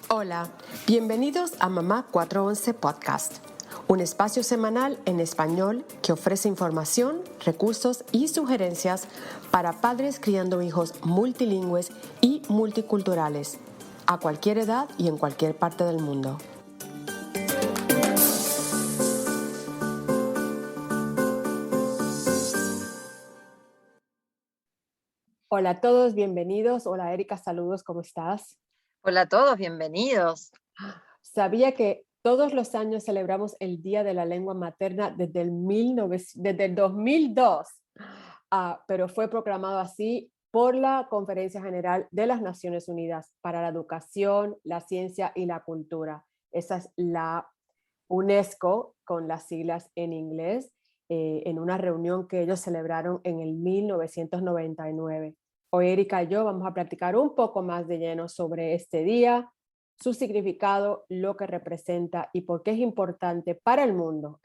Hola, bienvenidos a Mamá 411 Podcast, un espacio semanal en español que ofrece información, recursos y sugerencias para padres criando hijos multilingües y multiculturales, a cualquier edad y en cualquier parte del mundo. Hola a todos, bienvenidos. Hola Erika, saludos, ¿cómo estás? Hola a todos, bienvenidos. Sabía que todos los años celebramos el Día de la Lengua Materna desde el 2002, pero fue proclamado así por la Conferencia General de las Naciones Unidas para la Educación, la Ciencia y la Cultura. Esa es la UNESCO, con las siglas en inglés, en una reunión que ellos celebraron en el 1999. Hoy Erika y yo vamos a platicar un poco más de lleno sobre este día, su significado, lo que representa y por qué es importante para el mundo,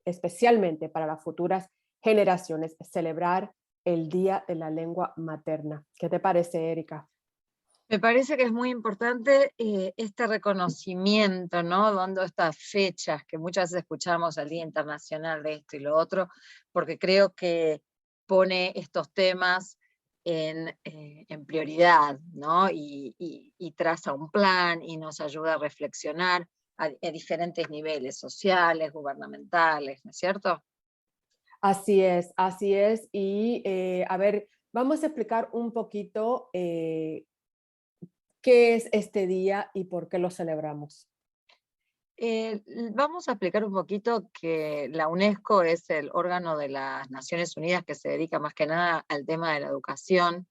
especialmente para las futuras generaciones, celebrar el Día de la Lengua Materna. ¿Qué te parece, Erika? Me parece que es muy importante este reconocimiento, ¿no? Dando estas fechas que muchas veces escuchamos al Día Internacional de esto y lo otro, porque creo que pone estos temas en prioridad, ¿no? Y traza un plan y nos ayuda a reflexionar a diferentes niveles sociales, gubernamentales, ¿no es cierto? Así es, así es. Y a ver, vamos a explicar un poquito qué es este día y por qué lo celebramos. Vamos a explicar un poquito que la UNESCO es el órgano de las Naciones Unidas que se dedica más que nada al tema de la educación,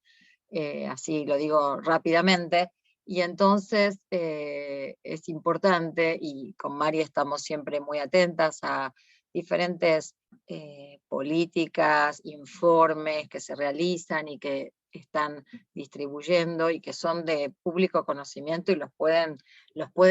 así lo digo rápidamente, y entonces es importante, y con Mari estamos siempre muy atentas a diferentes políticas, informes que se realizan y que están distribuyendo y que son de público conocimiento y los puede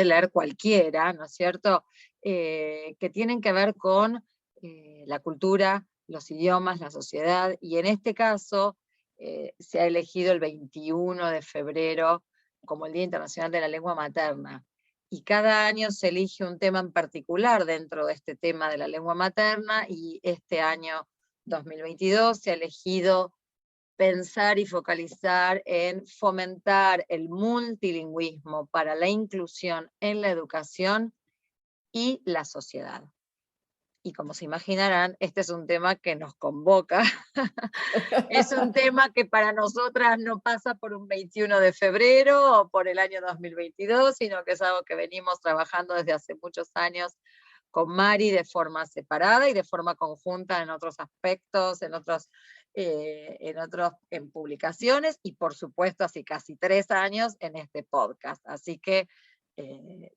leer cualquiera, ¿no es cierto? Que tienen que ver con la cultura, los idiomas, la sociedad, y en este caso se ha elegido el 21 de febrero como el Día Internacional de la Lengua Materna. Y cada año se elige un tema en particular dentro de este tema de la lengua materna, y este año 2022 se ha elegido pensar y focalizar en fomentar el multilingüismo para la inclusión en la educación y la sociedad. Y como se imaginarán, este es un tema que nos convoca. Es un tema que para nosotras no pasa por un 21 de febrero o por el año 2022, sino que es algo que venimos trabajando desde hace muchos años con Mari de forma separada y de forma conjunta en otros aspectos, en publicaciones, y por supuesto hace casi 3 años en este podcast. Así que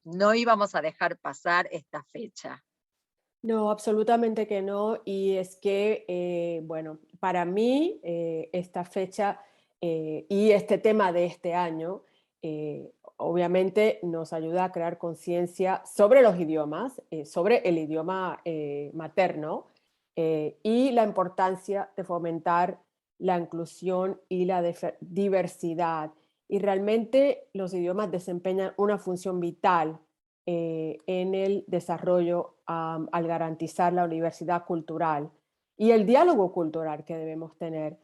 no íbamos a dejar pasar esta fecha. No, absolutamente que no. Y es que, bueno, para mí esta fecha y este tema de este año, obviamente nos ayuda a crear conciencia sobre los idiomas, sobre el idioma materno y la importancia de fomentar la inclusión y la diversidad. Y realmente los idiomas desempeñan una función vital en el desarrollo al garantizar la universidad cultural y el diálogo cultural que debemos tener,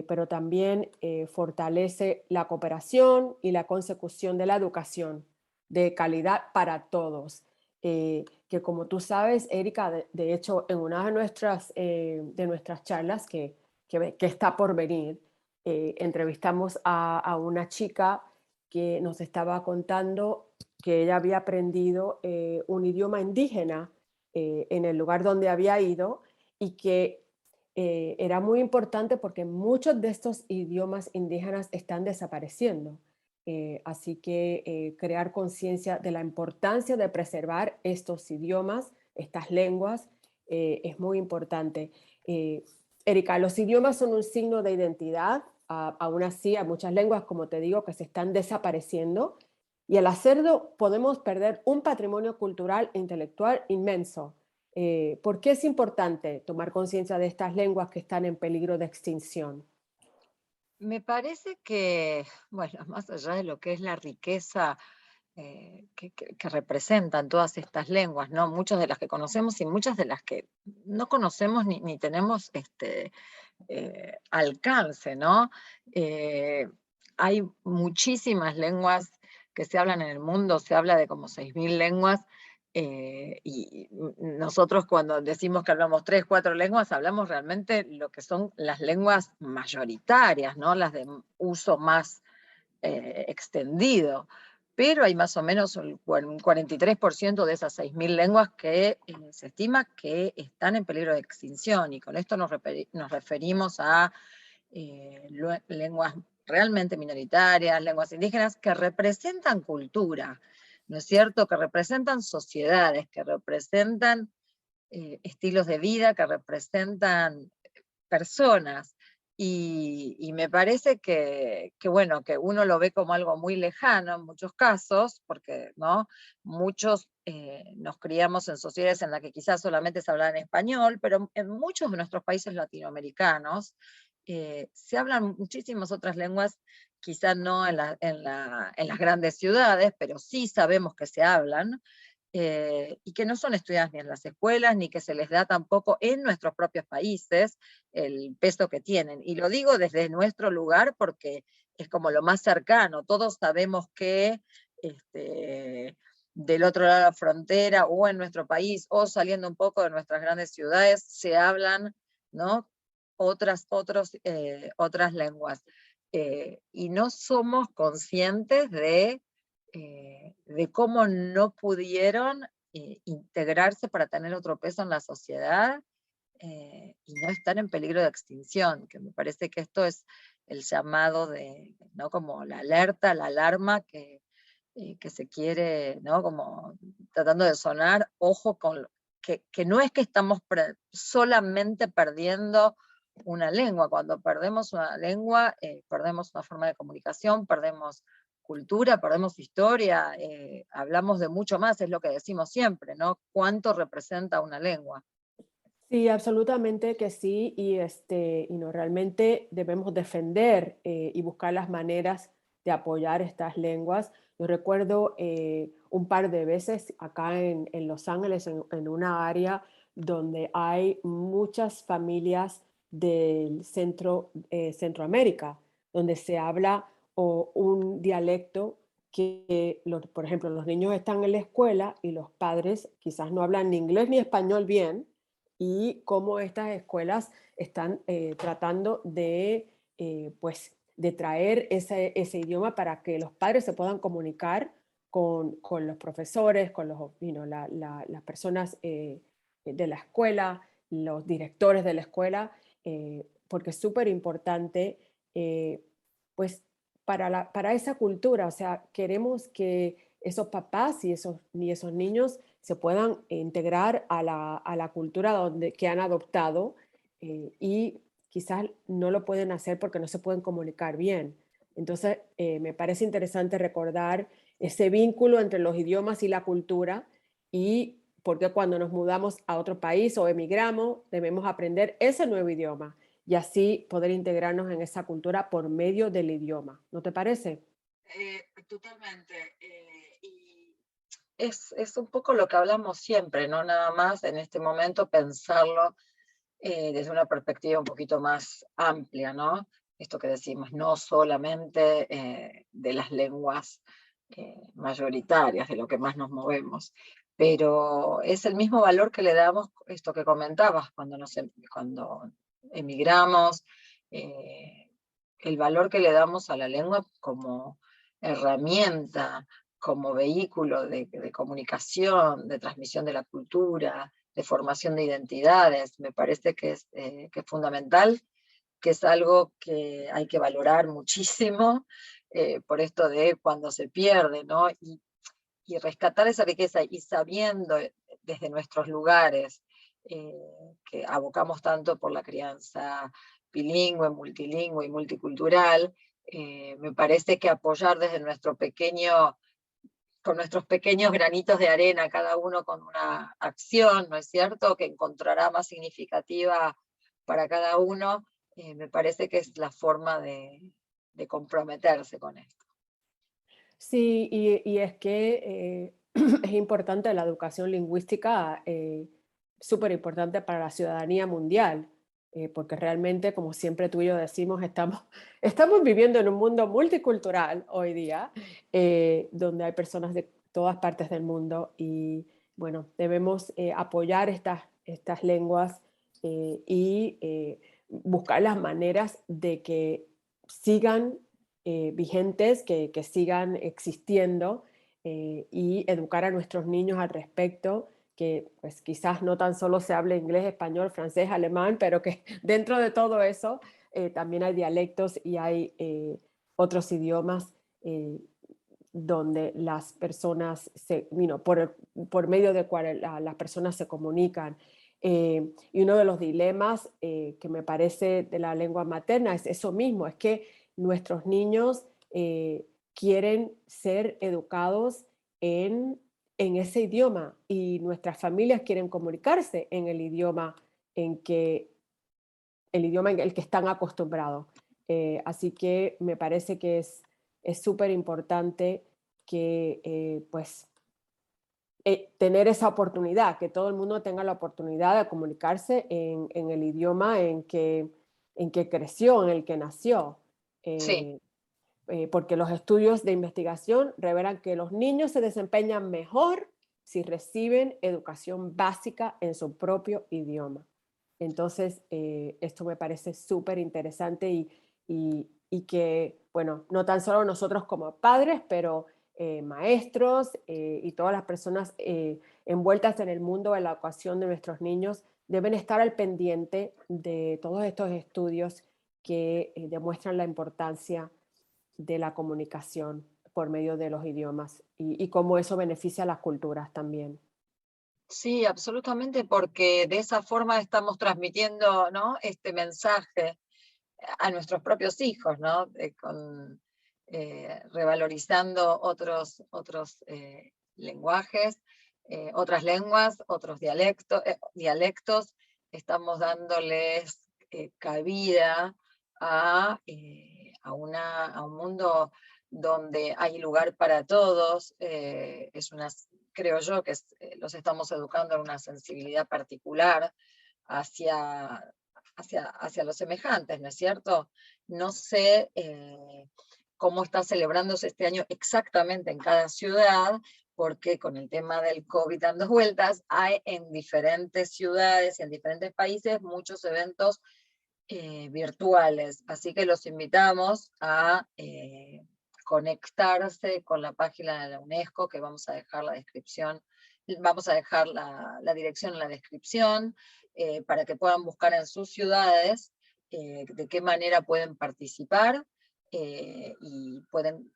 pero también fortalece la cooperación y la consecución de la educación de calidad para todos. Que como tú sabes, Erika, de hecho, en una de nuestras charlas que está por venir, entrevistamos a una chica que nos estaba contando que ella había aprendido un idioma indígena en el lugar donde había ido y que era muy importante porque muchos de estos idiomas indígenas están desapareciendo. Así que crear conciencia de la importancia de preservar estos idiomas, estas lenguas, es muy importante. Eh, Erika, los idiomas son un signo de identidad. Aún así, hay muchas lenguas, como te digo, que se están desapareciendo y al hacerlo podemos perder un patrimonio cultural e intelectual inmenso. ¿Por qué es importante tomar conciencia de estas lenguas que están en peligro de extinción? Me parece que, bueno, más allá de lo que es la riqueza que representan todas estas lenguas, ¿no? Muchas de las que conocemos y muchas de las que no conocemos ni tenemos alcance, ¿no? Hay muchísimas lenguas que se hablan en el mundo, se habla de como 6.000 lenguas, y nosotros cuando decimos que hablamos 3, 4 lenguas, hablamos realmente lo que son las lenguas mayoritarias, ¿no? Las de uso más extendido. Pero hay más o menos un 43% de esas 6.000 lenguas que se estima que están en peligro de extinción, y con esto nos referimos a lenguas realmente minoritarias, lenguas indígenas, que representan cultura, ¿no es cierto? Que representan sociedades, que representan estilos de vida, que representan personas. Y me parece bueno, que uno lo ve como algo muy lejano en muchos casos, porque ¿no? Muchos nos criamos en sociedades en las que quizás solamente se habla en español, pero en muchos de nuestros países latinoamericanos se hablan muchísimas otras lenguas, quizás no en las grandes ciudades, pero sí sabemos que se hablan, y que no son estudiadas ni en las escuelas, ni que se les da tampoco en nuestros propios países el peso que tienen. Y lo digo desde nuestro lugar porque es como lo más cercano. Todos sabemos que del otro lado de la frontera, o en nuestro país, o saliendo un poco de nuestras grandes ciudades, se hablan, ¿no? Otras lenguas. Y no somos conscientes de cómo no pudieron integrarse para tener otro peso en la sociedad, y no estar en peligro de extinción, que me parece que esto es el llamado ¿no? Como la alerta, la alarma que se quiere, ¿no? Como tratando de sonar, ojo con que no es que estamos solamente perdiendo una lengua. Cuando perdemos una lengua, perdemos una forma de comunicación, perdemos cultura, perdemos historia, hablamos de mucho más, es lo que decimos siempre, ¿no? ¿Cuánto representa una lengua? Sí, absolutamente que sí, y no, realmente debemos defender y buscar las maneras de apoyar estas lenguas. Yo recuerdo un par de veces acá en Los Ángeles, en una área donde hay muchas familias del Centroamérica, donde se habla un dialecto que, por ejemplo, los niños están en la escuela y los padres quizás no hablan ni inglés ni español bien, y cómo estas escuelas están tratando pues, de traer ese idioma para que los padres se puedan comunicar con los profesores, con las personas de la escuela, los directores de la escuela, porque es súper importante, pues, para esa cultura. O sea, queremos que esos papás y esos niños se puedan integrar a la cultura que han adoptado, y quizás no lo pueden hacer porque no se pueden comunicar bien. Entonces, me parece interesante recordar ese vínculo entre los idiomas y la cultura, y porque cuando nos mudamos a otro país o emigramos, debemos aprender ese nuevo idioma y así poder integrarnos en esa cultura por medio del idioma. ¿No te parece? Totalmente. Y es un poco lo que hablamos siempre, no nada más en este momento pensarlo desde una perspectiva un poquito más amplia, ¿no? Esto que decimos, no solamente de las lenguas mayoritarias, de lo que más nos movemos, pero es el mismo valor que le damos, esto que comentabas, cuando emigramos, el valor que le damos a la lengua como herramienta, como vehículo de comunicación, de transmisión de la cultura, de formación de identidades. Me parece que es fundamental, que es algo que hay que valorar muchísimo, por esto de cuando se pierde, ¿no? Y rescatar esa riqueza, y sabiendo desde nuestros lugares que abocamos tanto por la crianza bilingüe, multilingüe y multicultural, me parece que apoyar desde con nuestros pequeños granitos de arena, cada uno con una acción, ¿no es cierto?, que encontrará más significativa para cada uno, me parece que es la forma de comprometerse con esto. Sí, y es que es importante la educación lingüística, súper importante para la ciudadanía mundial, porque realmente, como siempre tú y yo decimos, estamos viviendo en un mundo multicultural hoy día, donde hay personas de todas partes del mundo y bueno, debemos apoyar estas lenguas y buscar las maneras de que sigan vigentes, que sigan existiendo y educar a nuestros niños al respecto, que pues quizás no tan solo se hable inglés, español, francés, alemán, pero que dentro de todo eso también hay dialectos y hay otros idiomas donde las personas, por medio de cual las personas se comunican. Y uno de los dilemas que me parece de la lengua materna es eso mismo, es que nuestros niños quieren ser educados en, en ese idioma y nuestras familias quieren comunicarse en en que, el idioma en el que están acostumbrados. Así que me parece que es súper importante que pues tener esa oportunidad, que todo el mundo tenga la oportunidad de comunicarse en el idioma en que creció, en el que nació. Sí. Eh, porque los estudios de investigación revelan que los niños se desempeñan mejor si reciben educación básica en su propio idioma. Entonces, esto me parece súper interesante y que, bueno, no tan solo nosotros como padres, pero maestros y todas las personas envueltas en el mundo de la educación de nuestros niños deben estar al pendiente de todos estos estudios que demuestran la importancia de la comunicación por medio de los idiomas y cómo eso beneficia a las culturas también. Sí, absolutamente, porque de esa forma estamos transmitiendo, ¿no?, este mensaje a nuestros propios hijos, ¿no? Revalorizando otros lenguajes, otras lenguas, otros dialectos. Estamos dándoles cabida a un mundo donde hay lugar para todos. Creo yo que los estamos educando en una sensibilidad particular hacia, hacia los semejantes, ¿no es cierto? No sé cómo está celebrándose este año exactamente en cada ciudad, porque con el tema del COVID dando vueltas, hay en diferentes ciudades y en diferentes países muchos eventos virtuales. Así que los invitamos a conectarse con la página de la UNESCO, que vamos a dejar la descripción, vamos a dejar la dirección en la descripción, para que puedan buscar en sus ciudades de qué manera pueden participar y pueden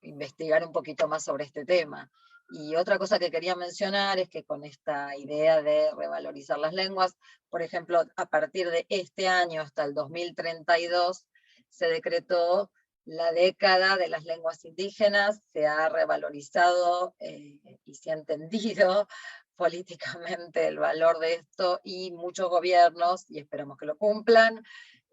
investigar un poquito más sobre este tema. Y otra cosa que quería mencionar es que con esta idea de revalorizar las lenguas, por ejemplo, a partir de este año hasta el 2032 se decretó la década de las lenguas indígenas, se ha revalorizado y se ha entendido políticamente el valor de esto y muchos gobiernos, y esperamos que lo cumplan,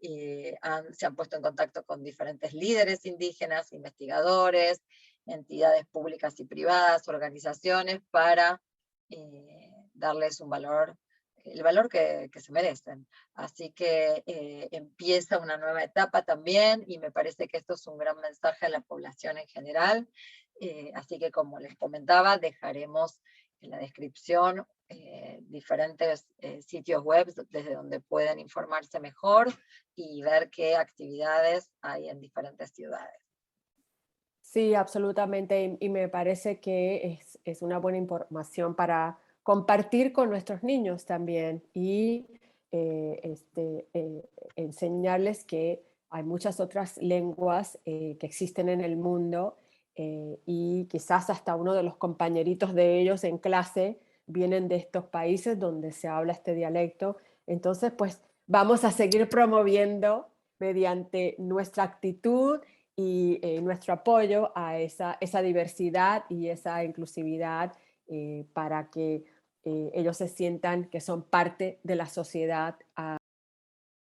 se han puesto en contacto con diferentes líderes indígenas, investigadores, entidades públicas y privadas, organizaciones, para darles el valor que se merecen. Así que empieza una nueva etapa también y me parece que esto es un gran mensaje a la población en general. Así que, como les comentaba, dejaremos en la descripción diferentes sitios web desde donde pueden informarse mejor y ver qué actividades hay en diferentes ciudades. Sí, absolutamente. Y me parece que es una buena información para compartir con nuestros niños también y enseñarles que hay muchas otras lenguas que existen en el mundo y quizás hasta uno de los compañeritos de ellos en clase vienen de estos países donde se habla este dialecto. Entonces, pues vamos a seguir promoviendo mediante nuestra actitud y nuestro apoyo a esa diversidad y esa inclusividad para que ellos se sientan que son parte de la sociedad